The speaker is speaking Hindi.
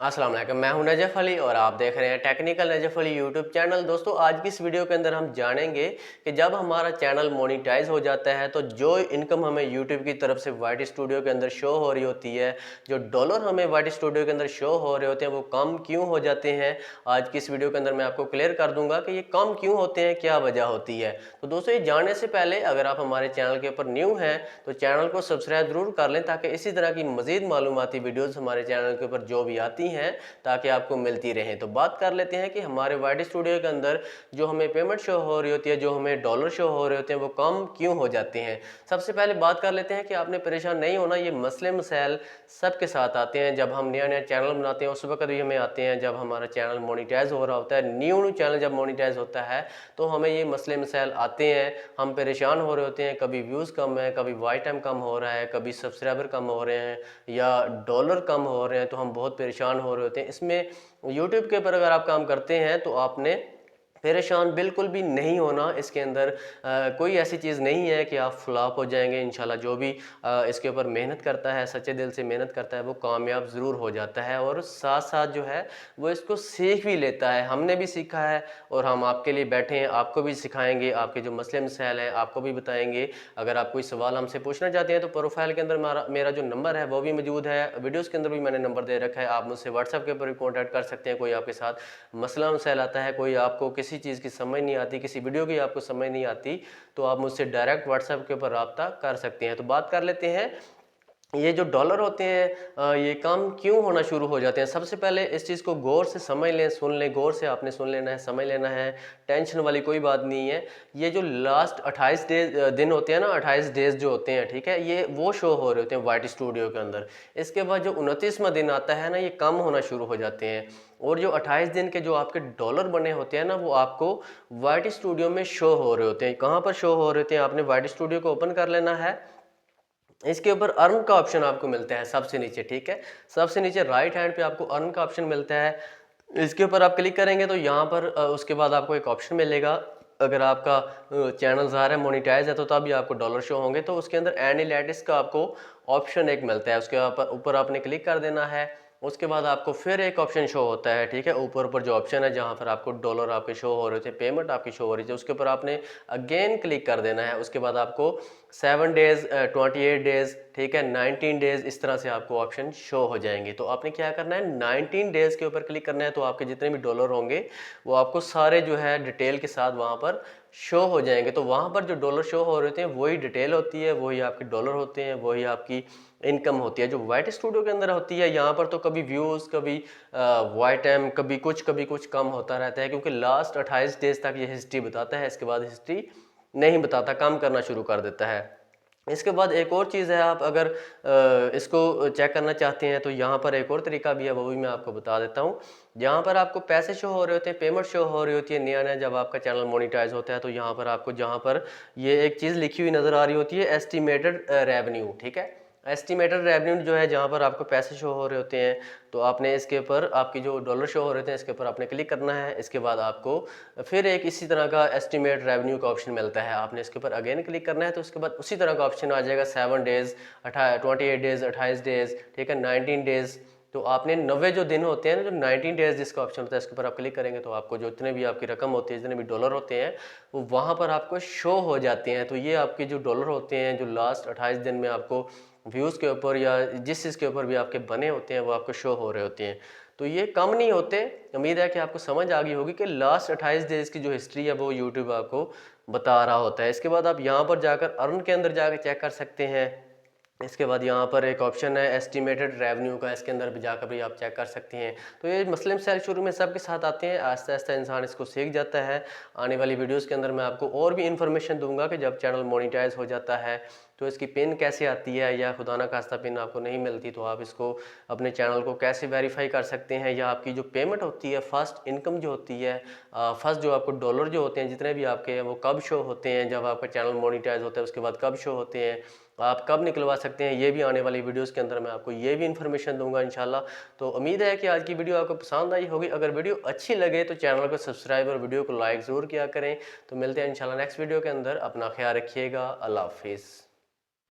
अस्सलाम वालेकुम, मैं हूं नजफ़ अली और आप देख रहे हैं technical Najaf Ali YouTube channel. दोस्तों, आज की इस वीडियो के अंदर हम जानेंगे कि जब हमारा चैनल मोनेटाइज हो जाता है तो जो इनकम हमें यूट्यूब की तरफ से वाइट स्टूडियो के अंदर शो हो रही होती है, जो डॉलर हमें वाइट स्टूडियो के अंदर शो हो रहे होते हैं, वो कम क्यों हो जाते हैं। आज की इस वीडियो के अंदर मैं आपको क्लियर कर दूंगा कि ये कम क्यों होते हैं, क्या वजह होती है। तो दोस्तों, ये जानने से पहले अगर आप हमारे चैनल के ऊपर न्यू हैं तो चैनल को सब्सक्राइब जरूर कर लें, ताकि इसी तरह की मजीद मालूमाती वीडियोज़ हमारे चैनल के ऊपर जो भी आती हैं ताकि आपको मिलती रहें। तो बात कर लेते हैं कि हमारे वाइट स्टूडियो के अंदर जो हमें पेमेंट शो हो रही होती है, जो हमें डॉलर शो हो रहे होते हैं, वो कम क्यों हो जाते हैं। सबसे पहले बात कर लेते हैं कि आपने परेशान नहीं होना, ये मसले मसाइल सबके साथ आते हैं। जब हम नया नया चैनल बनाते हैं उस वक्त भी हमें आते हैं, जब हमारा चैनल मोनेटाइज हो रहा होता है, न्यू चैनल जब मोनेटाइज होता है तो हमें ये मसले मसाइल आते हैं, हम परेशान हो रहे होते हैं। कभी व्यूज़ कम है, कभी वाइट टाइम कम हो रहा है, कभी सब्सक्राइबर कम हो रहे हैं या डॉलर कम हो रहे हैं, तो हम बहुत परेशान हो रहे होते हैं। इसमें यूट्यूब के ऊपर अगर आप काम करते हैं तो आपने परेशान बिल्कुल भी नहीं होना। इसके अंदर कोई ऐसी चीज़ नहीं है कि आप फ्लॉप हो जाएंगे। इंशाल्लाह जो भी इसके ऊपर मेहनत करता है, सच्चे दिल से मेहनत करता है, वो कामयाब ज़रूर हो जाता है और साथ साथ जो है वो इसको सीख भी लेता है। हमने भी सीखा है और हम आपके लिए बैठे हैं, आपको भी सिखाएंगे, आपके जो मसले मसाइल हैं आपको भी बताएंगे। अगर आप कोई सवाल हमसे पूछना चाहते हैं तो प्रोफाइल के अंदर मेरा जो नंबर है वो भी मौजूद है, वीडियोज़ के अंदर भी मैंने नंबर दे रखा है। आप मुझसे व्हाट्सएप के ऊपर भी कॉन्टैक्ट कर सकते हैं। कोई आपके साथ मसला मसाइल आता है, कोई आपको किसी चीज़ की समझ नहीं आती, किसी वीडियो की आपको समझ नहीं आती, तो आप मुझसे डायरेक्ट व्हाट्सएप के ऊपर रब्ता कर सकते हैं। तो बात कर लेते हैं, ये जो डॉलर होते हैं ये कम क्यों होना शुरू हो जाते हैं। सबसे पहले इस चीज़ को गौर से समझ लें, सुन लें, गौर से आपने सुन लेना है, समझ लेना है, टेंशन वाली कोई बात नहीं है। ये जो लास्ट 28 दिन होते हैं ना, 28 डेज जो होते हैं, ठीक है, ये वो शो हो रहे होते हैं वाइट स्टूडियो के अंदर। इसके बाद जो 29वां दिन आता है ना, ये कम होना शुरू हो जाते हैं और जो 28 दिन के जो आपके डॉलर बने होते हैं ना, वो आपको वाइट स्टूडियो में शो हो रहे होते हैं। कहाँ पर शो हो रहे होते हैं, आपने वाइट स्टूडियो को ओपन कर लेना है। इसके ऊपर अर्न का ऑप्शन आपको मिलता है सबसे नीचे, ठीक है, सबसे नीचे राइट हैंड पे आपको अर्न का ऑप्शन मिलता है। इसके ऊपर आप क्लिक करेंगे तो यहाँ पर उसके बाद आपको एक ऑप्शन मिलेगा। अगर आपका चैनल ज़ाहिर है मोनेटाइज है तो तभी आपको डॉलर शो होंगे। तो उसके अंदर एनालिटिक्स का आपको ऑप्शन एक मिलता है, उसके ऊपर आपने क्लिक कर देना है। उसके बाद आपको फिर एक ऑप्शन शो होता है, ठीक है, ऊपर ऊपर जो ऑप्शन है जहाँ पर आपको डॉलर आपके शो हो रहे थे, पेमेंट आपकी शो हो रही थी, उसके ऊपर आपने अगेन क्लिक कर देना है। उसके बाद आपको 7 डेज, 28 डेज, ठीक है, 19 डेज, इस तरह से आपको ऑप्शन शो हो जाएंगे। तो आपने क्या करना है, 19 डेज के ऊपर क्लिक करना है, तो आपके जितने भी डॉलर होंगे वो आपको सारे जो है डिटेल के साथ वहाँ पर शो हो जाएंगे। तो वहाँ पर जो डॉलर शो हो रहे हैं वही डिटेल होती है, वही आपके डॉलर होते हैं, वही आपकी इनकम होती है जो वाइट स्टूडियो के अंदर होती है। यहाँ पर तो कभी व्यूज़, कभी वाइट टाइम, कभी कुछ कम होता रहता है, क्योंकि लास्ट 28 डेज तक ये हिस्ट्री बताता है। इसके बाद हिस्ट्री नहीं बताता, काम करना शुरू कर देता है। इसके बाद एक और चीज़ है, आप अगर इसको चेक करना चाहते हैं तो यहाँ पर एक और तरीका भी है, वो भी मैं आपको बता देता हूँ। यहाँ पर आपको पैसे शो हो रहे होते हैं, पेमेंट शो हो रही होती है। नया नया जब आपका चैनल मोनेटाइज होता है तो यहाँ पर आपको, जहाँ पर ये एक चीज़ लिखी हुई नज़र आ रही होती है, एस्टिमेटेड रेवेन्यू, ठीक है, एस्टिमेटेड रेवेन्यू जो है, जहाँ पर आपको पैसे शो हो रहे होते हैं, तो आपने इसके ऊपर, आपकी जो डॉलर शो हो रहे थे इसके ऊपर आपने क्लिक करना है। इसके बाद आपको फिर एक इसी तरह का एस्टिमेट रेवेन्यू का ऑप्शन मिलता है, आपने इसके ऊपर अगेन क्लिक करना है। तो उसके बाद उसी तरह का ऑप्शन आ जाएगा, 7 डेज, 28 डेज, 28 डेज, ठीक है, 19 डेज। तो आपने 90 जो दिन होते हैं ना, जो 19 डेज जिसका ऑप्शन होता है, इसके ऊपर आप क्लिक करेंगे तो आपको जो जितने भी आपकी रकम होती है, जितने भी डॉलर होते हैं, वो वहाँ पर आपको शो हो जाते हैं। तो ये आपके जो डॉलर होते हैं, जो लास्ट 28 दिन में आपको व्यूज़ के ऊपर या जिस चीज़ के ऊपर भी आपके बने होते हैं, वो आपको शो हो रहे होते हैं। तो ये कम नहीं होते। उम्मीद है कि आपको समझ आ गई होगी कि लास्ट 28 डेज की जो हिस्ट्री है वो यूट्यूब आपको बता रहा होता है। इसके बाद आप यहाँ पर जाकर अर्न के अंदर जाकर चेक कर सकते हैं। इसके बाद यहाँ पर एक ऑप्शन है एस्टिमेटेड रेवेन्यू का, इसके अंदर भी जाकर भी आप चेक कर सकते हैं। तो ये मसले मसाइल शुरू में सबके साथ आते हैं, आहिस्ता आहिस्ता इंसान इसको सीख जाता है। आने वाली वीडियोस के अंदर मैं आपको और भी इन्फॉर्मेशन दूंगा कि जब चैनल मोनेटाइज हो जाता है तो इसकी पिन कैसे आती है, या खुदा ना खास्ता पिन आपको नहीं मिलती तो आप इसको अपने चैनल को कैसे वेरीफाई कर सकते हैं, या आपकी जो पेमेंट होती है, फर्स्ट इनकम जो होती है, फर्स्ट जो आपको डॉलर जो होते हैं जितने भी आपके हैं, वो कब शो होते हैं, जब आपका चैनल मोनेटाइज होता है उसके बाद कब शो होते हैं, आप कब निकलवा सकते हैं, ये भी आने वाली वीडियोस के अंदर मैं आपको ये भी इन्फॉर्मेशन दूंगा इंशाल्लाह। तो उम्मीद है कि आज की वीडियो आपको पसंद आई होगी। अगर वीडियो अच्छी लगे तो चैनल को सब्सक्राइब और वीडियो को लाइक ज़रूर किया करें। तो मिलते हैं इंशाल्लाह नेक्स्ट वीडियो के अंदर। अपना ख्याल रखिएगा। अल्लाह हाफिज़।